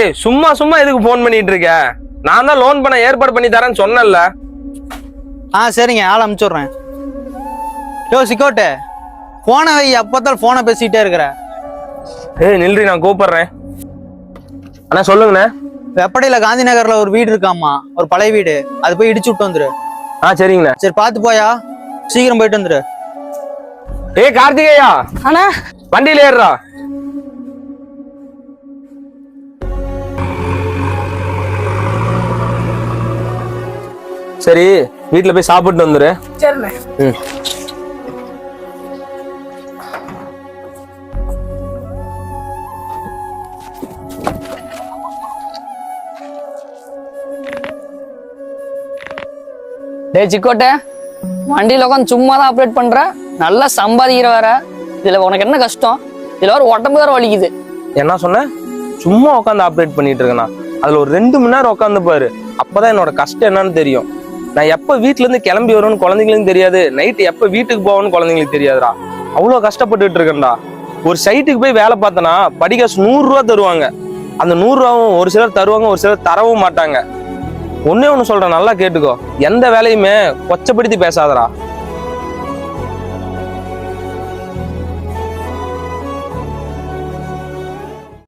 டேய் சும்மா சும்மா எதுக்கு போன் பண்ணிட்டு இருக்க? நான் தான் லோன் பண்ண ஏற்பாடு பண்ணி தரேன்னு சொன்னேன்ல. சரிங்க, ஆள் அனுப்பிச்சுட்றேன். யோ சிக்கோட்டு, போனை வை, அப்போதான் போனை பேசிக்கிட்டே இருக்கிற. ஏய் நில்றி, நான் கூப்பிடுறேன். அண்ணா சொல்லுங்கண்ணே. வெப்படையில காந்தி நகர்ல ஒரு வீடு இருக்காமா, ஒரு பழைய வீடு, அது போய் இடிச்சு விட்டு வந்துரு. சரிங்கண்ணே. சரி பார்த்து போயா, சீக்கிரம் போயிட்டு வந்துரு. ஏய் கார்த்திகேயா, அண்ணா வண்டியில ஏறுறா. சரி வீட்டுல போய் சாப்பிட்டு வந்துரு. சரிண்ணே. டேய் சிக்கோட்டை, வண்டியில உட்காந்து சும்மா தான் ஆப்ரேட் பண்ற, நல்லா சம்பாதிக்கிற வேற. இதுல உனக்கு என்ன கஷ்டம்? இதுல ஒரு உடம்பு வேற வலிக்குது. என்ன சொன்ன? சும்மா உட்காந்து ஆப்ரேட் பண்ணிட்டு இருக்கேனா? அதுல ஒரு 2 மணி நேரம் உட்காந்து பாரு, அப்பதான் என்னோட கஷ்டம் என்னன்னு தெரியும். நான் எப்ப வீட்டுல இருந்து கிளம்பி வரும்னு குழந்தைங்களுக்கு தெரியாது, நைட்டு எப்ப வீட்டுக்கு போவேன்னு குழந்தைங்களுக்கு தெரியாதுடா. அவ்வளவு கஷ்டப்பட்டுட்டு இருக்கேன்டா. ஒரு சைட்டுக்கு போய் வேலை பார்த்தனா படிக்காசு 100 ரூபா தருவாங்க. அந்த 100 ரூபாவும் ஒரு சிலர் தருவாங்க, ஒரு சிலர் தரவும் மாட்டாங்க. ஒன்னே ஒண்ணு சொல்றேன், நல்லா கேட்டுக்கோ. எந்த வேலையுமே கொச்சப்படுத்தி பேசாதடா.